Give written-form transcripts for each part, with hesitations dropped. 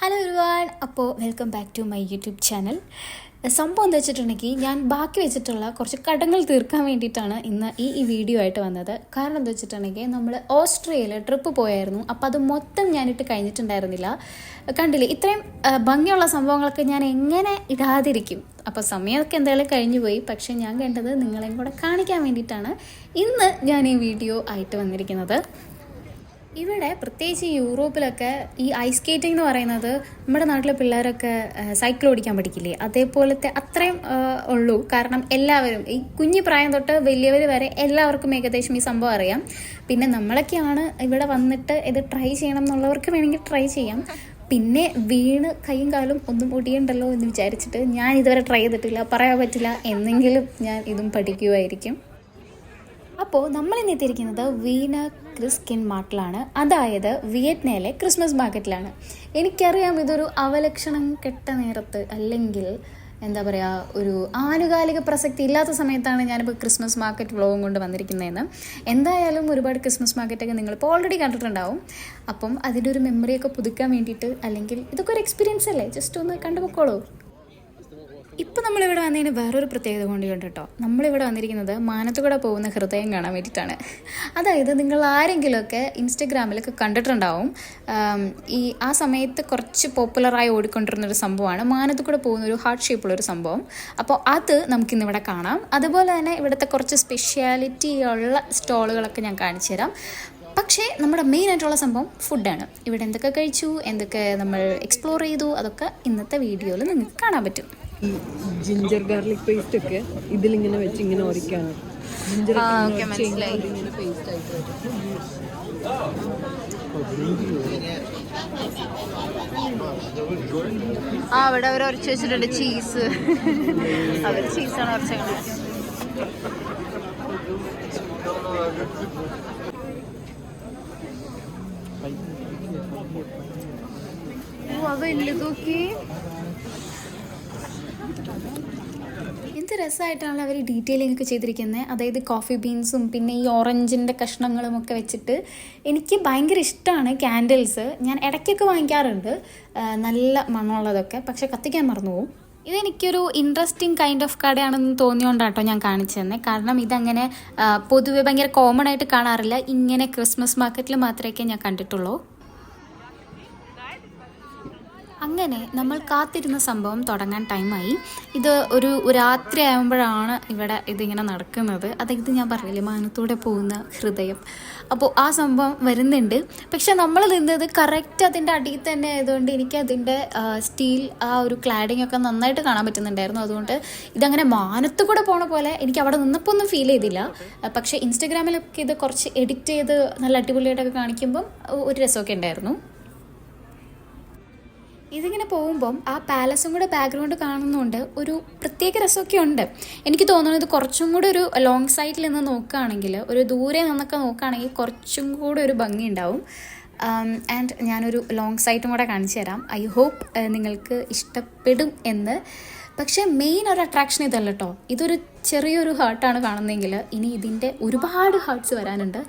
Hello everyone, അപ്പോൾ welcome back to my YouTube channel. സംഭവം എന്താ വെച്ചിട്ടുണ്ടെങ്കിൽ ഞാൻ ബാക്കി വെച്ചിട്ടുള്ള കുറച്ച് കടങ്ങൾ തീർക്കാൻ വേണ്ടിയിട്ടാണ് ഇന്ന് ഈ വീഡിയോ ആയിട്ട് വന്നത്. കാരണം എന്താ വെച്ചിട്ടുണ്ടെങ്കിൽ നമ്മൾ ഓസ്ട്രേലിയയിൽ ട്രിപ്പ് പോയായിരുന്നു. അപ്പോൾ അത് മൊത്തം ഞാനിട്ട് കഴിഞ്ഞിട്ടുണ്ടായിരുന്നില്ല. കണ്ടില്ലേ, ഇത്രയും ഭംഗിയുള്ള സംഭവങ്ങളൊക്കെ ഞാൻ എങ്ങനെ ഇടാതിരിക്കും. അപ്പോൾ സമയമൊക്കെ എന്തായാലും കഴിഞ്ഞു പോയി. പക്ഷേ ഞാൻ കണ്ടത് നിങ്ങളെയും കൂടെ കാണിക്കാൻ വേണ്ടിയിട്ടാണ് ഇന്ന് ഞാൻ ഈ വീഡിയോ ആയിട്ട് വന്നിരിക്കുന്നത്. ഇവിടെ പ്രത്യേകിച്ച് യൂറോപ്പിലൊക്കെ ഈ ഐസ് സ്കേറ്റിംഗ് എന്ന് പറയുന്നത് നമ്മുടെ നാട്ടിലെ പിള്ളേരൊക്കെ സൈക്കിൾ ഓടിക്കാൻ പഠിക്കില്ലേ, അതേപോലത്തെ അത്രയും ഉള്ളൂ. കാരണം എല്ലാവരും ഈ കുഞ്ഞു പ്രായം തൊട്ട് വലിയവർ വരെ എല്ലാവർക്കും ഏകദേശം ഈ സംഭവം അറിയാം. പിന്നെ നമ്മളൊക്കെയാണ് ഇവിടെ വന്നിട്ട് ഇത് ട്രൈ ചെയ്യണം എന്നുള്ളവർക്ക് വേണമെങ്കിൽ ട്രൈ ചെയ്യാം. പിന്നെ വീണ് കൈയും കാലും ഒന്നും ഒടിയണ്ടല്ലോ എന്ന് വിചാരിച്ചിട്ട് ഞാൻ ഇതുവരെ ട്രൈ ചെയ്തിട്ടില്ല, പറയാൻ പറ്റില്ല. എന്നെങ്കിലും ഞാൻ ഇതും പഠിക്കുമായിരിക്കും. അപ്പോൾ നമ്മളിന്ന് എത്തിയിരിക്കുന്നത് വീന ക്രിസ്കിൻ മാർട്ടിലാണ്, അതായത് വിയറ്റ്നാമിലെ ക്രിസ്മസ് മാർക്കറ്റിലാണ്. എനിക്കറിയാം ഇതൊരു അവലക്ഷണം കെട്ട നേരത്ത്, അല്ലെങ്കിൽ എന്താ പറയുക, ഒരു ആനുകാലിക പ്രസക്തി ഇല്ലാത്ത സമയത്താണ് ഞാനിപ്പോൾ ക്രിസ്മസ് മാർക്കറ്റ് വ്ളോഗും കൊണ്ട് വന്നിരിക്കുന്നതെന്ന്. എന്തായാലും ഒരുപാട് ക്രിസ്മസ് മാർക്കറ്റൊക്കെ നിങ്ങളിപ്പോൾ ഓൾറെഡി കണ്ടിട്ടുണ്ടാവും. അപ്പം അതിൻ്റെ ഒരു മെമ്മറിയൊക്കെ പുതുക്കാൻ വേണ്ടിയിട്ട്, അല്ലെങ്കിൽ ഇതൊക്കെ ഒരു എക്സ്പീരിയൻസ് അല്ലേ, ജസ്റ്റ് ഒന്ന് കണ്ടുപോക്കോളൂ. ഇപ്പോൾ നമ്മളിവിടെ വന്നതിന് വേറൊരു പ്രത്യേകത കൊണ്ട് കേട്ടോ, നമ്മളിവിടെ വന്നിരിക്കുന്നത് മാനത്തുകൂടെ പോകുന്ന ഹൃദയം കാണാൻ വേണ്ടിയിട്ടാണ്. അതായത് നിങ്ങൾ ആരെങ്കിലുമൊക്കെ ഇൻസ്റ്റഗ്രാമിലൊക്കെ കണ്ടിട്ടുണ്ടാവും, ആ സമയത്ത് കുറച്ച് പോപ്പുലറായി ഓടിക്കൊണ്ടിരുന്നൊരു സംഭവമാണ് മാനത്തുകൂടെ പോകുന്ന ഒരു ഹാർട്ട് ഷേപ്പുള്ളൊരു സംഭവം. അപ്പോൾ അത് നമുക്കിന്നിവിടെ കാണാം. അതുപോലെ തന്നെ ഇവിടുത്തെ കുറച്ച് സ്പെഷ്യാലിറ്റി ഉള്ള സ്റ്റോളുകളൊക്കെ ഞാൻ കാണിച്ചു തരാം. പക്ഷേ നമ്മുടെ മെയിൻ ആയിട്ടുള്ള സംഭവം ഫുഡാണ്. ഇവിടെ എന്തൊക്കെ കഴിച്ചു, എന്തൊക്കെ നമ്മൾ എക്സ്പ്ലോർ ചെയ്തു, അതൊക്കെ ഇന്നത്തെ വീഡിയോയിൽ നിങ്ങൾക്ക് കാണാൻ പറ്റും. ഈ ജിഞ്ചർ ഗാർലിക് പേസ്റ്റ് ഒക്കെ ഇതിലിങ്ങനെ വെച്ച് ഇങ്ങനെ ഒരിക്കാണ്. അവിടെ അവർ ഉറച്ചു വെച്ചിട്ടുണ്ട് ചീസ്. അവർ ചീസാണ് ഉറച്ചത്. എന്ത് രസമായിട്ടാണ് അവർ ഡീറ്റെയിലിംഗ് ഒക്കെ ചെയ്തിരിക്കുന്നത്. അതായത് കോഫി ബീൻസും പിന്നെ ഈ ഓറഞ്ചിൻ്റെ കഷ്ണങ്ങളും ഒക്കെ വെച്ചിട്ട് എനിക്ക് ഭയങ്കര ഇഷ്ടമാണ്. ക്യാൻഡിൽസ് ഞാൻ ഇടയ്ക്കൊക്കെ വാങ്ങിക്കാറുണ്ട്, നല്ല മണമുള്ളതൊക്കെ, പക്ഷെ കത്തിക്കാൻ മറന്നു പോകും. ഇതെനിക്കൊരു ഇൻട്രസ്റ്റിംഗ് കൈൻഡ് ഓഫ് കടയാണെന്ന് തോന്നിയോണ്ടാട്ടോ ഞാൻ കാണിച്ചു തന്നെ. കാരണം ഇതങ്ങനെ പൊതുവെ ഭയങ്കര കോമൺ ആയിട്ട് കാണാറില്ല. ഇങ്ങനെ ക്രിസ്മസ് മാർക്കറ്റിൽ മാത്രമേ ഞാൻ കണ്ടിട്ടുള്ളൂ. അങ്ങനെ നമ്മൾ കാത്തിരുന്ന സംഭവം തുടങ്ങാൻ ടൈമായി. ഇത് ഒരു രാത്രി ആകുമ്പോഴാണ് ഇവിടെ ഇതിങ്ങനെ നടക്കുന്നത്. അതായത് ഞാൻ പറയില്ലേ, മാനത്തൂടെ പോകുന്ന ഹൃദയം. അപ്പോൾ ആ സംഭവം വരുന്നുണ്ട്. പക്ഷെ നമ്മൾ നിന്നത് കറക്റ്റ് അതിൻ്റെ അടിയിൽ തന്നെ ആയതുകൊണ്ട് എനിക്ക് അതിൻ്റെ സ്റ്റീൽ ആ ഒരു ക്ലാഡിങ് ഒക്കെ നന്നായിട്ട് കാണാൻ പറ്റുന്നുണ്ടായിരുന്നു. അതുകൊണ്ട് ഇതങ്ങനെ മാനത്തു കൂടെ പോണ പോലെ എനിക്ക് അവിടെ നിന്നപ്പോൾ ഒന്നും ഫീൽ ചെയ്തില്ല. പക്ഷേ ഇൻസ്റ്റഗ്രാമിലൊക്കെ ഇത് കുറച്ച് എഡിറ്റ് ചെയ്ത് നല്ല അടിപൊളിയായിട്ടൊക്കെ കാണിക്കുമ്പം ഒരു രസമൊക്കെ ഉണ്ടായിരുന്നു. ഇതിങ്ങനെ പോകുമ്പം ആ പാലസും കൂടെ ബാക്ക്ഗ്രൗണ്ട് കാണുന്നതുകൊണ്ട് ഒരു പ്രത്യേക രസമൊക്കെ ഉണ്ട്. എനിക്ക് തോന്നുന്നത് കുറച്ചും കൂടെ ഒരു ലോങ് സൈഡിൽ നിന്ന് നോക്കുകയാണെങ്കിൽ, ഒരു ദൂരെ നിന്നൊക്കെ നോക്കുകയാണെങ്കിൽ കുറച്ചും കൂടെ ഒരു ഭംഗി ഉണ്ടാവും. ആൻഡ് ഞാനൊരു ലോങ് സൈറ്റും കൂടെ കാണിച്ചു തരാം. ഐ ഹോപ്പ് നിങ്ങൾക്ക് ഇഷ്ടപ്പെടും എന്ന്. പക്ഷേ മെയിൻ ഒരു അട്രാക്ഷൻ ഇതല്ല കേട്ടോ. ഇതൊരു ചെറിയൊരു ഹാർട്ടാണ് കാണുന്നതെങ്കിൽ ഇനി ഇതിൻ്റെ ഒരുപാട് ഹാർട്ട്സ് വരാനുണ്ട്.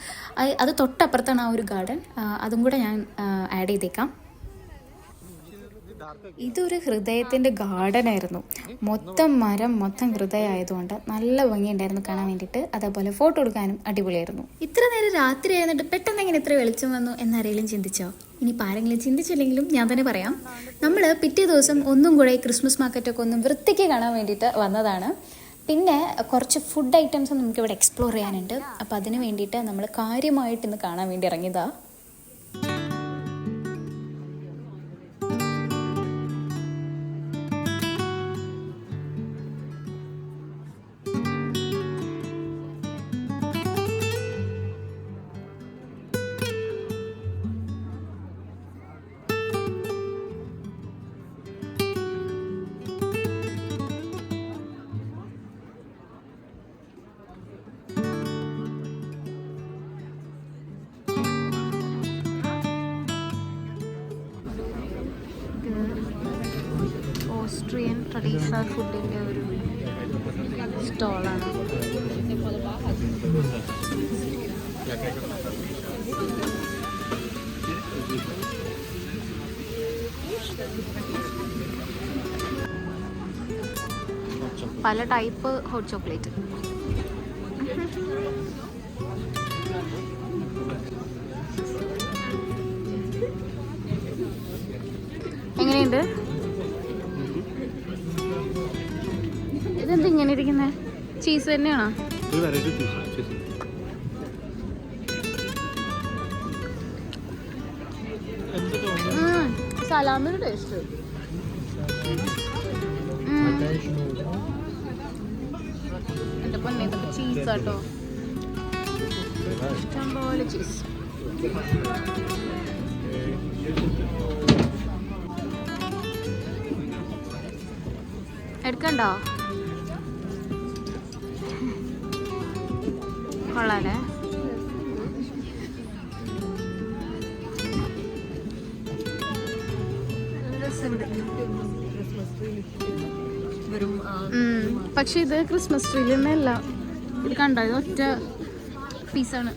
അത് തൊട്ടപ്പുറത്താണ് ആ ഒരു ഗാർഡൻ. അതും കൂടെ ഞാൻ ആഡ് ചെയ്തേക്കാം. ഇതൊരു ഹൃദയത്തിൻ്റെ ഗാർഡനായിരുന്നു. മൊത്തം മരം, മൊത്തം ഹൃദയമായതുകൊണ്ട് നല്ല ഭംഗിയുണ്ടായിരുന്നു കാണാൻ വേണ്ടിയിട്ട്. അതേപോലെ ഫോട്ടോ എടുക്കാനും അടിപൊളിയായിരുന്നു. ഇത്ര നേരം രാത്രി ആയിരുന്നിട്ട് പെട്ടെന്ന് എങ്ങനെ ഇത്ര വെളിച്ചം വന്നു എന്നാരെങ്കിലും ചിന്തിച്ചോ? ഇനിയിപ്പോൾ ആരെങ്കിലും ചിന്തിച്ചില്ലെങ്കിലും ഞാൻ തന്നെ പറയാം. നമ്മൾ പിറ്റേ ദിവസം ഒന്നും കൂടെ ഈ ക്രിസ്മസ് മാർക്കറ്റൊക്കെ ഒന്ന് വൃത്തിക്ക് കാണാൻ വേണ്ടിയിട്ട് വന്നതാണ്. പിന്നെ കുറച്ച് ഫുഡ് ഐറ്റംസ് നമുക്കിവിടെ എക്സ്പ്ലോർ ചെയ്യാനുണ്ട്. അപ്പോൾ അതിന് വേണ്ടിയിട്ട് നമ്മൾ കാര്യമായിട്ട് ഇന്ന് കാണാൻ വേണ്ടി ഇറങ്ങിയതാണ്. ഓസ്ട്രിയൻ ട്രഡീഷണൽ ഫുഡിൻ്റെ ഒരു സ്റ്റോളാണ്. പല ടൈപ്പ് ഹോട്ട് ചോക്ലേറ്റ്. എങ്ങനെയുണ്ട്? ഇതെന്ത് ഇങ്ങനെ ഇരിക്കുന്നത്? ചീസ് തന്നെയാണോ? സലാമിയുടെ ടേസ്റ്റ്. എൻ്റെ പൊന്നെ, ഇതൊക്കെ ചീസാട്ടോ, ഇഷ്ടംപോലെ ചീസ്. എടുക്കണ്ടോ? കൊള്ളാലേ? പക്ഷെ ഇത് ക്രിസ്മസ് ട്രീയിൽ തന്നെയല്ല. ഇത് കണ്ടോ? ഇത് ഒറ്റ പീസാണ്.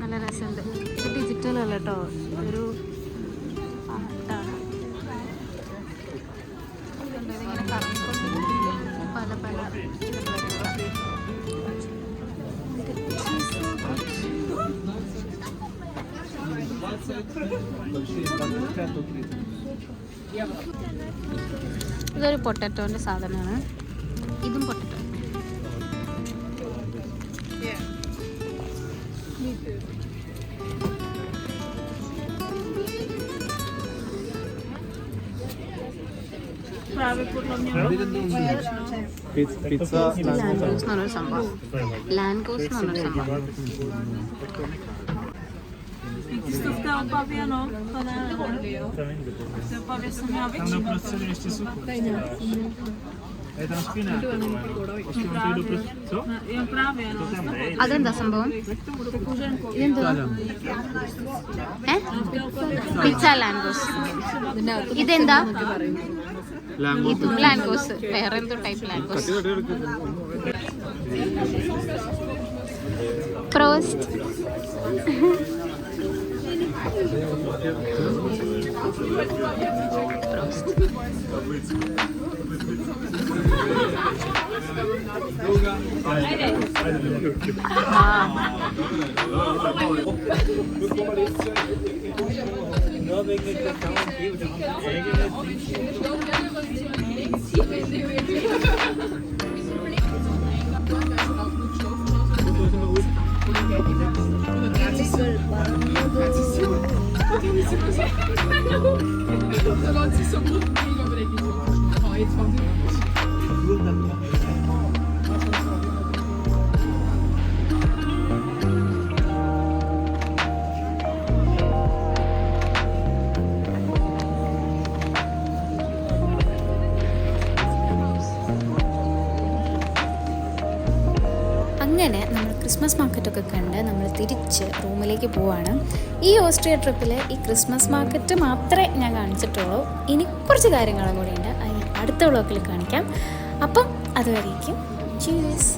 നല്ല രസമുണ്ട്. ഇത് ഡിജിറ്റൽ അല്ല കേട്ടോ, ഒരു ആർട്ടാണ്. ഇതിങ്ങനെ കറങ്ങിക്കൊണ്ട് പല പല ഇതൊരു പൊട്ടറ്റോൻ്റെ സാധനമാണ്. ഇതും പൊട്ടറ്റോ. ലാൻഡോസ് എന്നൊരു സംഭവം. ലാൻഡോസ് എന്നൊരു സംഭവം. Stówka opawia, no, to na... Ty opowiesz, co miała być? Tam na prostce jeszcze sucho. Tam spinato. Co? Ja prawie, no. അതെന്താ സംഭവം? ഇതെന്താ? പിസ്സ ലാൻഡോസ്. ഇതെന്താ? ഇതും ലാൻഡോസ്. വേറെ എന്തോ ടൈപ്പ് ലാൻഡോസ്. പ്രോസ്റ്റ്. അങ്ങനെ നമ്മൾ ക്രിസ്മസ് മാർക്കറ്റൊക്കെ കണ്ട് നമ്മൾ തിരിച്ച് റൂമിലേക്ക് പോവാണ്. ഈ ഓസ്ട്രിയ ട്രിപ്പിൽ ഈ ക്രിസ്മസ് മാർക്കറ്റ് മാത്രമേ ഞാൻ കാണിച്ചിട്ടുള്ളൂ. ഇനി കുറച്ച് കാര്യങ്ങളും കൂടി ഉണ്ട്, അത് ഞാൻ അടുത്ത വ്ളോഗിൽ കാണിക്കാം. അപ്പം അതുവരേക്കും ചീസ്.